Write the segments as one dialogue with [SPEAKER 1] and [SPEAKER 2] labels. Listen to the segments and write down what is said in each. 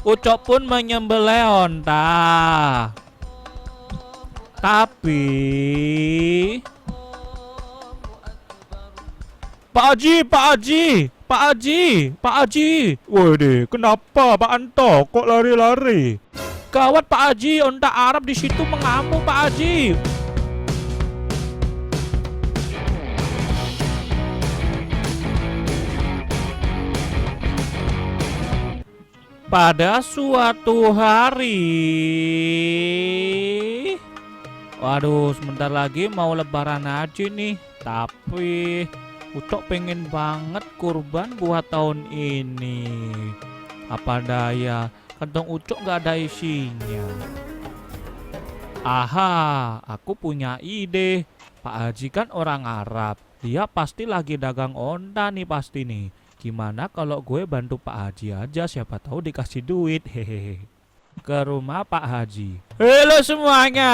[SPEAKER 1] Ucok pun menyembelih onta. Tapi Pak Haji, Pak Haji, Pak Haji, Pak Haji. Waduh, kenapa Pak Anto kok lari-lari? Gawat Pak Haji, onta Arab di situ mengamuk Pak Haji. Pada suatu hari, waduh, sebentar lagi mau lebaran aja nih. Tapi Ucok pengen banget kurban buat tahun ini. Apa daya, kantong Ucok gak ada isinya. Aha, aku punya ide. Pak Haji kan orang Arab. Dia pasti lagi dagang onta nih pasti nih. Gimana kalau gue bantu Pak Haji aja, siapa tahu dikasih duit. Hehehe. Ke rumah Pak Haji. Halo semuanya,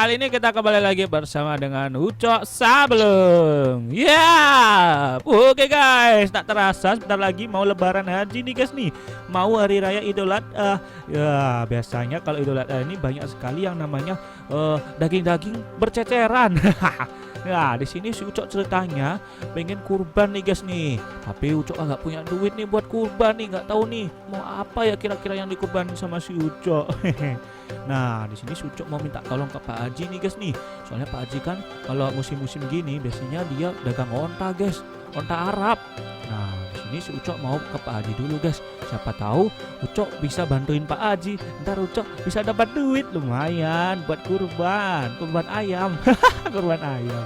[SPEAKER 1] kali ini kita kembali lagi bersama dengan Ucok Sableng. Ya, oke guys, tak terasa sebentar lagi mau lebaran haji nih guys nih. Mau hari raya Idul Adha. Ya, biasanya kalau Idul Adha ini banyak sekali yang namanya daging-daging berceceran. Nah, di sini si Ucok ceritanya pengen kurban nih guys nih. Tapi Ucok agak punya duit nih buat kurban nih, nggak tahu nih mau apa ya kira-kira yang dikurbanin sama si Ucok. Nah, di sini si Ucok mau minta tolong ke Pak Haji nih guys nih. Soalnya Pak Haji kan kalau musim-musim gini biasanya dia dagang onta guys, onta Arab. Nah, di sini si Ucok mau ke Pak Haji dulu guys. Siapa tahu Ucok bisa bantuin Pak Haji. Ntar Ucok bisa dapat duit lumayan buat kurban ayam. Kurban ayam.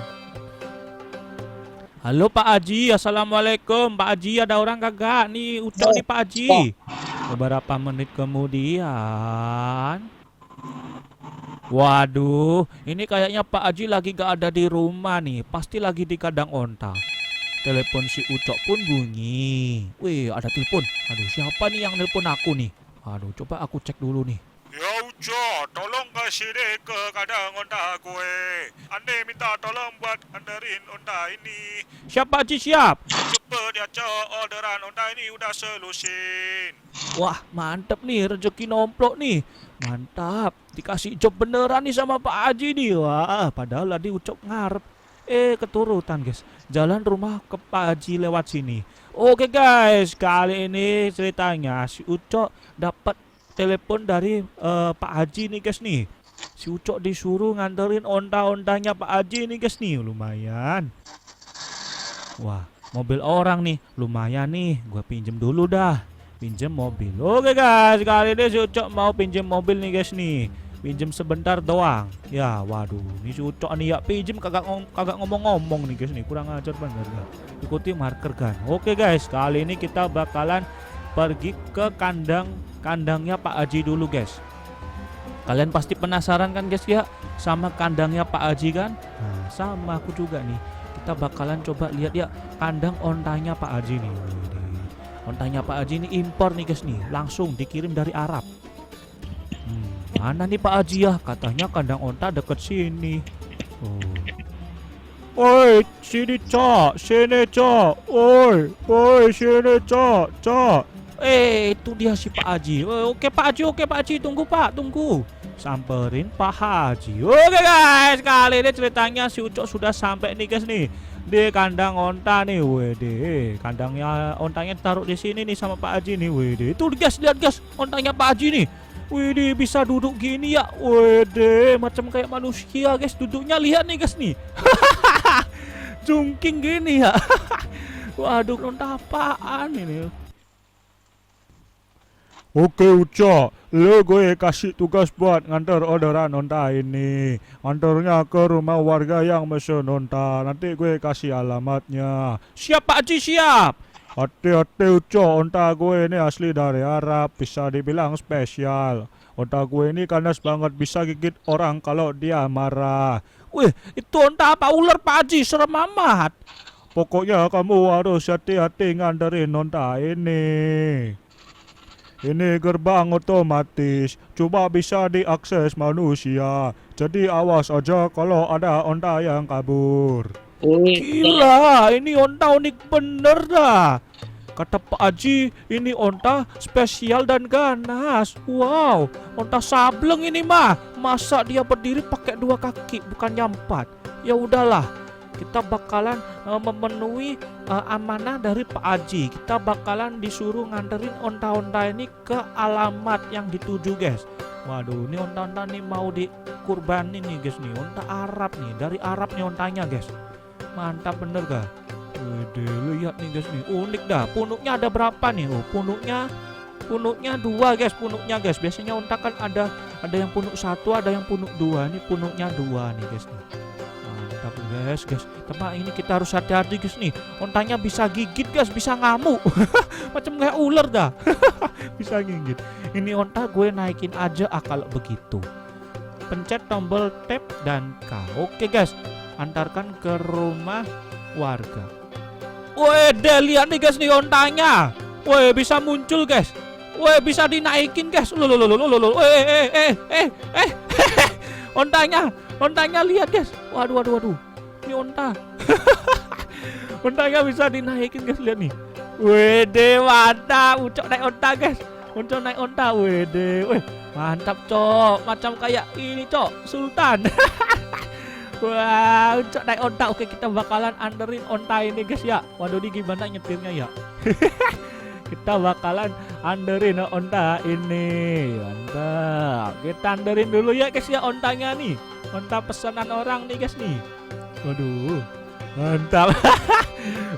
[SPEAKER 1] Halo Pak Haji, assalamualaikum. Pak Haji, ada orang kagak? Nih Ucok nih Pak Haji. Beberapa menit kemudian, waduh, ini kayaknya Pak Haji lagi gak ada di rumah nih. Pasti lagi di kandang onta. Telepon si Ucok pun bunyi. Wih, ada telepon. Aduh, siapa nih yang nelpon aku nih? Aduh, coba aku cek dulu nih.
[SPEAKER 2] Ya Ucok, tolong kasih deh ke kandang onta gue. Ane minta tolong buat anterin onta ini.
[SPEAKER 1] Siap Pak Haji, siap.
[SPEAKER 2] Cepet ya Cok, orderan onta ini udah selusin.
[SPEAKER 1] Wah, mantep nih, rezeki nomplok nih. Mantap, dikasih job beneran nih sama Pak Haji nih. Wah, padahal tadi Ucok ngarep. Keturutan guys, jalan rumah ke Pak Haji lewat sini. Oke guys, kali ini ceritanya si Ucok dapat telepon dari Pak Haji nih guys nih. Si Ucok disuruh nganterin onta-ontanya Pak Haji nih guys nih. Lumayan. Wah, mobil orang nih. Lumayan nih, gua pinjem dulu dah. Pinjem mobil. Oke guys, kali ini si Ucok mau pinjem mobil nih guys nih. Pinjem sebentar doang. Ya, waduh, ini si Ucok nih ya pinjem kagak ngomong-ngomong nih guys nih. Kurang ajar banget ya. Ikuti marker kan. Oke guys, kali ini kita bakalan pergi ke kandangnya Pak Haji dulu guys. Kalian pasti penasaran kan guys ya sama kandangnya Pak Haji kan? Nah, sama aku juga nih. Kita bakalan coba lihat ya kandang ontanya Pak Haji nih. Ontanya Pak Haji ini impor nih guys nih, langsung dikirim dari Arab. Mana nih Pak Haji ya? Katanya kandang onta deket sini. Oi, sini Cok, sini Cok. Oi, sini Cok. Itu dia si Pak Haji. Oke Pak Haji, tunggu Pak, tunggu. Samperin Pak Haji. Oke guys, kali ini ceritanya si Ucok sudah sampai nih guys nih di kandang onta nih. Wede, kandangnya ontanya taruh di sini nih sama Pak Haji nih. Wede, itu guys, lihat guys, ontanya Pak Haji nih. Wede, bisa duduk gini ya. Wede, macam kayak manusia guys duduknya, lihat nih guys nih. Jungking gini ya. Waduh, onta apaan ini? Oke Ucok, lo gue kasih tugas buat nganter orderan onta ini. Nganternya ke rumah warga yang mesen onta. Nanti gue kasih alamatnya. Siap Pak Haji, siap. Hati-hati Ucok, onta gue ini asli dari Arab, bisa dibilang spesial. Onta gue ini kandas banget, bisa gigit orang kalau dia marah. Wih, itu onta apa? Ular Pak Haji, serem amat. Pokoknya kamu harus hati-hati nganterin onta ini. Ini gerbang otomatis, cuma bisa diakses manusia. Jadi awas aja kalau ada onta yang kabur. Gila, ini onta unik bener dah. kata Pak Haji, ini onta spesial dan ganas. Wow, onta sableng ini mah. Masa dia berdiri pakai 2 kaki, bukannya 4. Ya udahlah, kita bakalan memenuhi amanah dari Pak Haji. Kita bakalan disuruh nganterin onta-onta ini ke alamat yang dituju, guys. Waduh, ini onta-onta nih mau dikurbanin nih, guys nih. Onta Arab nih, dari Arab nih ontanya, guys. Mantap bener gak? Wede, lihat nih guys nih, unik dah. Punuknya ada berapa nih? Oh, punuknya 2 guys, punuknya guys. Biasanya onta kan ada yang punuk 1, ada yang punuk 2. Ini punuknya 2 nih guys nih. Mantap guys. Tapi ini kita harus hati-hati guys nih. Ontanya bisa gigit guys, bisa ngamuk. Macam kayak ular dah. Bisa gigit. Ini onta gue naikin aja kalau begitu. Pencet tombol tab dan K. Oke guys, antarkan ke rumah warga. Woi, lihat nih guys nih ontanya. Woi, bisa muncul guys. Woi, bisa dinaikin guys. Ontanya lihat guys. Waduh. Ini onta. Ontanya bisa dinaikin guys, lihat nih. Wede, mantap. Ucok naik onta guys. Ucok naik onta. Wede. Mantap, Cok. Macam kayak ini, Cok. Sultan. Wah, Ucok naik onta. Oke, kita bakalan anterin onta ini guys ya. Waduh, ini gimana nyetirnya ya? Kita bakalan anterin onta ini. Mantap. Kita anterin dulu ya guys ya ontanya nih. Onta pesanan orang nih guys nih. Waduh, mantap.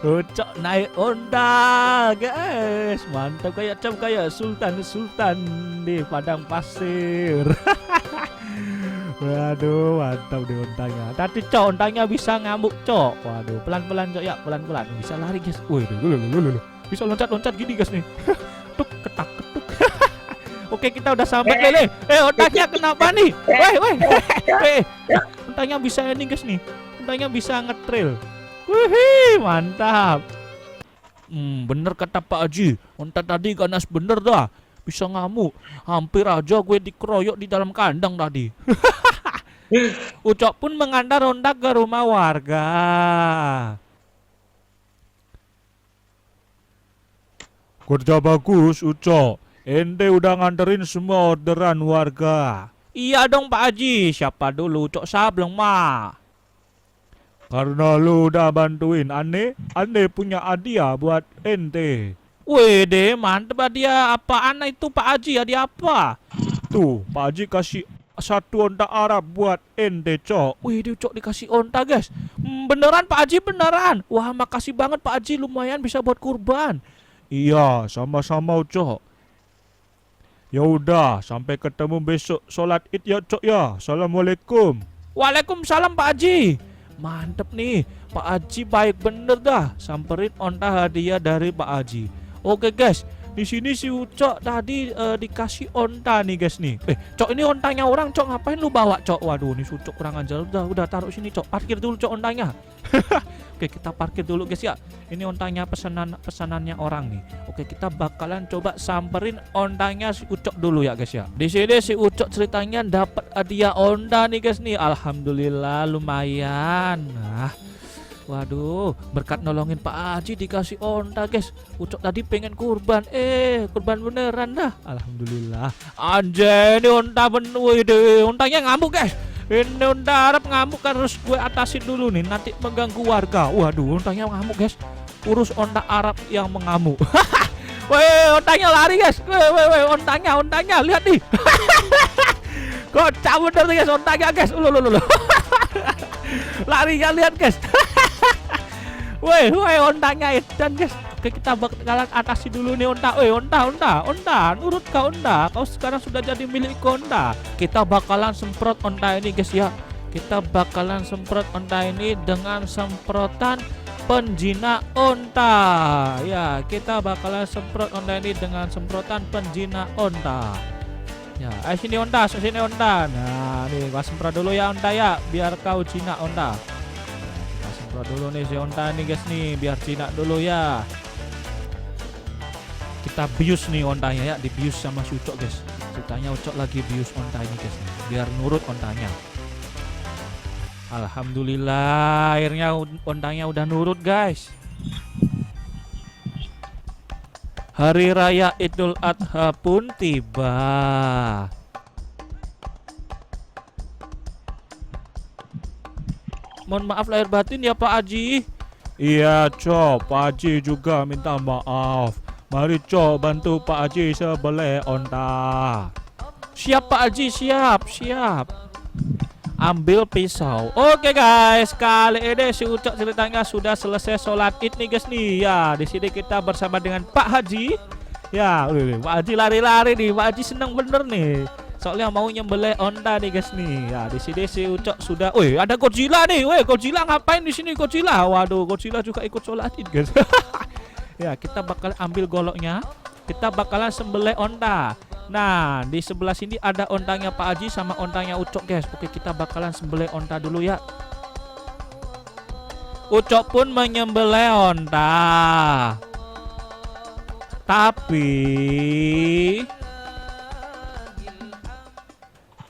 [SPEAKER 1] Ucok naik onta guys. Mantap, kayak Sultan di padang pasir. Waduh, mantap deh ontanya. Tadi Cok, ontanya bisa ngamuk Cok. Waduh, pelan-pelan Cok ya, pelan-pelan. Bisa lari guys. Wih, bisa loncat-loncat gini guys nih. Tuk, ketak, ketuk. Oke, kita udah sampai lele. Ontanya kenapa nih? Weh. Ontanya bisa ini guys nih. Ontanya bisa ngetrail. Wih, mantap. Bener kata Pak Haji. Onta tadi ganas bener dah. Bisa ngamuk. Hampir aja gue dikeroyok di dalam kandang tadi. Ucok pun mengantar onta ke rumah warga. Kerja bagus, Ucok. Ente udah nganterin semua orderan warga. Iya dong Pak Haji. Siapa dulu? Ucok Sableng mah. Karena lu udah bantuin Ane punya hadiah buat ente. Wede, mantep hadiah apaan itu Pak Haji? Hadiah apa? Tuh, Pak Haji kasih 1 onta Arab buat ente, Cok. Wih, Cok dikasih onta, guys. Beneran Pak Haji, beneran. Wah, makasih banget Pak Haji, lumayan bisa buat kurban. Iya, sama-sama, Cok. Ya udah, sampai ketemu besok sholat Id ya, Cok ya. Assalamualaikum. Waalaikumsalam Pak Haji. Mantep nih, Pak Haji baik bener dah. Samperin onta hadiah dari Pak Haji. Oke guys, di sini si Ucok tadi dikasih onta nih guys nih. Cok, ini ontanya orang, Cok, ngapain lu bawa, Cok? Waduh, ini Ucok kurang ajar. Udah taruh sini, Cok. Parkir dulu, Cok, ontanya. Oke, kita parkir dulu guys ya. Ini ontanya pesanannya orang nih. Oke, kita bakalan coba samperin ontanya si Ucok dulu ya guys ya. Di sini si Ucok ceritanya dapat hadiah onta nih guys nih. Alhamdulillah lumayan. Waduh, berkat nolongin Pak Haji dikasih onta guys. Ucok tadi pengen kurban, kurban beneran dah. Alhamdulillah. Anjay, ini onta bener. Ontanya ngamuk guys. Ini onta Arab ngamuk, kan harus gue atasin dulu nih, nanti mengganggu warga. Waduh, ontanya ngamuk guys. Urus onta Arab yang mengamuk. Weh, ontanya lari guys. Weh, ontanya lihat nih. Kocak bener guys ontanya guys. Larinya lihat guys. Woi, ontanya edan guys. Oke, kita bakalan atasi dulu nih onta. Onta, nurut kau onta. Kau sekarang sudah jadi milik onta. Kita bakalan semprot onta ini guys ya. Kita bakalan semprot onta ini dengan semprotan penjina onta. Ya, kita bakalan semprot onta ini dengan semprotan penjina onta. Ya, sini onta. Nah, nih gua semprot dulu ya onta ya, biar kau jinak onta. Kita semprot dulu nih si onta nih guys nih, biar jinak dulu ya. Kita bius nih ontanya ya, dibius sama si Ucok guys. Ceritanya Ucok lagi bius onta ini guys nih, biar nurut ontanya. Alhamdulillah, akhirnya ontanya udah nurut guys. Hari Raya Idul Adha pun tiba. Mohon maaf lahir batin ya Pak Haji. Iya Cok, Pak Haji juga minta maaf. Mari Cok bantu Pak Haji sebelih onta. Siap Pak Haji, siap. Ambil pisau. Oke guys, kali ini si Ucok ceritanya sudah selesai sholat id nih guys nih. Ya, di sini kita bersama dengan Pak Haji. Ya, Pak Haji lari-lari nih. Pak Haji seneng bener nih. Soalnya mau nyembelih onta nih guys nih. Ya, di sini si Ucok sudah. Woi, ada Godzilla nih. Woi, Godzilla ngapain di sini Godzilla? Waduh, Godzilla juga ikut sholat id guys. Ya, kita bakal ambil goloknya. Kita bakalan sembelih onta. Nah, di sebelah sini ada ontanya Pak Haji sama ontanya Ucok guys. Oke, kita bakalan sembelih onta dulu ya. Ucok pun menyembelih onta. Tapi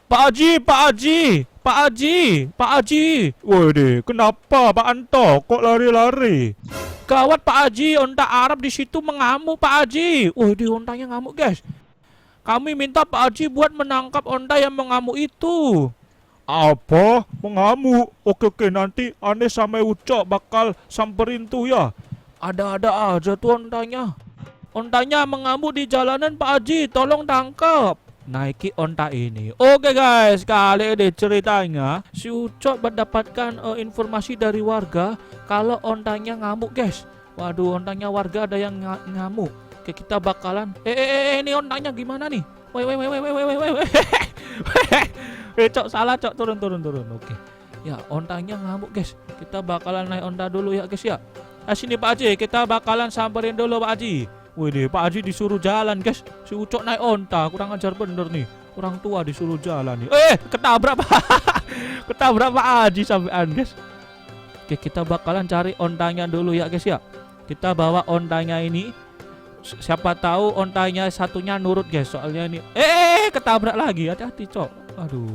[SPEAKER 1] Pak Haji. Waduh, kenapa Pak Anto kok lari-lari? Gawat Pak Haji, onta Arab di situ mengamuk Pak Haji. Waduh, ontanya ngamuk guys. Kami minta Pak Haji buat menangkap onta yang mengamuk itu. Apa? Mengamuk? Oke, nanti Ane sama Ucok bakal samperin tuh ya. Ada-ada aja tuh ontanya. Ontanya mengamuk di jalanan Pak Haji, tolong tangkap. Naiki onta ini. Oke guys, kali ini ceritanya si Ucok mendapatkan informasi dari warga kalau ontanya ngamuk guys. Waduh, ontanya warga ada yang ngamuk. Oke, kita bakalan ini ontanya gimana nih? Cok, salah Cok, turun. Oke. Ya, ontanya ngamuk guys. Kita bakalan naik onta dulu ya guys ya. Sini Pak Haji, kita bakalan samperin dulu Pak Haji. Wih, Pak Haji disuruh jalan guys. Si Ucok naik onta, kurang ajar bener nih. Orang tua disuruh jalan nih. Ketabrak Pak. Ketabrak Pak Haji sampean guys. Oke, kita bakalan cari ontanya dulu ya guys ya. Kita bawa ontanya ini. Siapa tahu ontanya satunya nurut guys. Soalnya ini ketabrak lagi. Hati-hati Cok. Aduh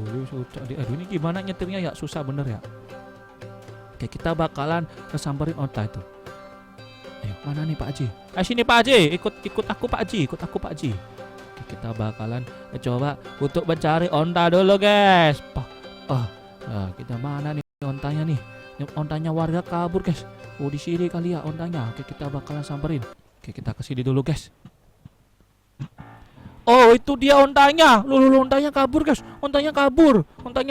[SPEAKER 1] ini gimana nyetirnya ya, susah bener ya. Oke, kita bakalan kesamperin onta itu. Mana nih Pak Haji? Sini Pak Haji, ikut aku Pak Haji, Oke, kita bakalan coba untuk mencari onta dulu guys. Nah, kita mana nih ontanya nih? Ontanya warga kabur guys. Di sini kali ya ontanya. Oke, kita bakalan samperin. Oke, kita kesini dulu guys. Oh, itu dia ontanya. Ontanya kabur guys. Ontanya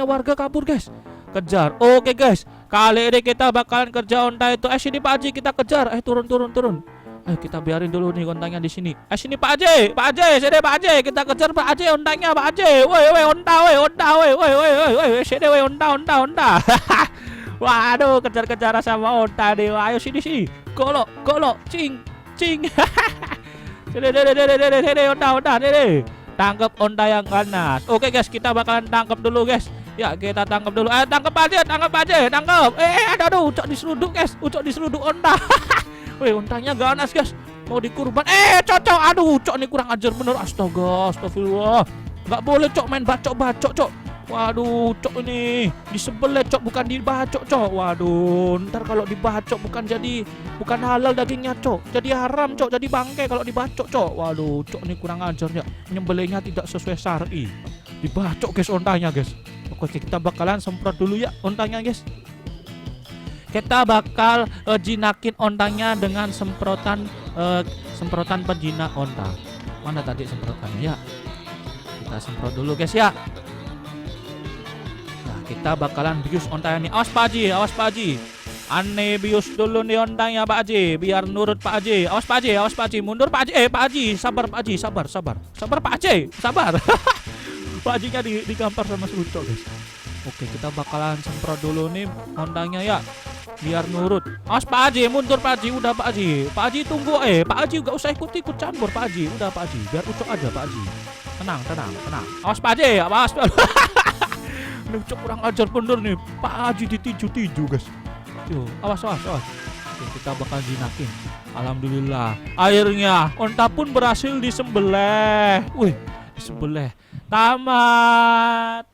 [SPEAKER 1] warga kabur guys. Kejar. Oke guys, kali ini kita bakalan kerja onta itu. Sini Pak Haji, kita kejar. Turun. Ayo kita biarin dulu nih ontanya di sini. Sini Pak Haji, sini Pak Haji, kita kejar Pak Haji ontanya Pak Haji. Woi, onta. Sini onta. Waduh, kejar-kejaran sama onta nih. Ayo sini. Golok, cing. Sini, onta, nih. Tangkap onta yang ganas. Oke guys, kita bakalan tangkap dulu guys. Ya, kita tangkap dulu. Tangkap aja. Aduh, Ucok diseruduk guys. Ucok diseruduk onta. Wih, ontanya ganas guys. Mau dikurban. Cok. Aduh, Ucok nih kurang ajar bener. Astagfirullah. Gak boleh Cok main bacok, Cok. Waduh, Cok ini disembelih Cok, bukan dibacok Cok. Waduh, ntar kalau dibacok bukan halal dagingnya Cok. Jadi haram Cok, jadi bangkai kalau dibacok Cok. Waduh, Cok ini kurang ajar ya. Nyembelihnya tidak sesuai syar'i. Dibacok guys ontanya guys. Oke, kita bakalan semprot dulu ya ontanya guys. Kita bakal jinakin ontanya dengan semprotan penjinak onta. Mana tadi semprotannya ya? Kita semprot dulu guys ya. Nah, kita bakalan bius ontanya nih. Awas Pak Haji. Aneh bius dulu nih ontanya Pak Haji, biar nurut Pak Haji. Awas Pak Haji, mundur Pak Haji. Pak Haji, sabar Pak Haji, sabar. Sabar Pak Haji, sabar. Pak Hajinya digampar sama si Ucok guys. Oke, kita bakalan semprot dulu nih ontanya ya, biar nurut. Awas Pak Haji, mundur Pak Haji. Udah Pak Haji. Pak Haji tunggu. Pak Haji gak usah ikut campur Pak Haji. Udah Pak Haji, biar Ucok aja Pak Haji. Tenang. Awas Pak Haji, awas. Ini Ucok kurang ajar bener nih. Pak Haji ditinju guys. Yo, awas. Oke, kita bakal jinakin. Alhamdulillah, akhirnya onta pun berhasil disembelih. Wih, disembelih. Tamat.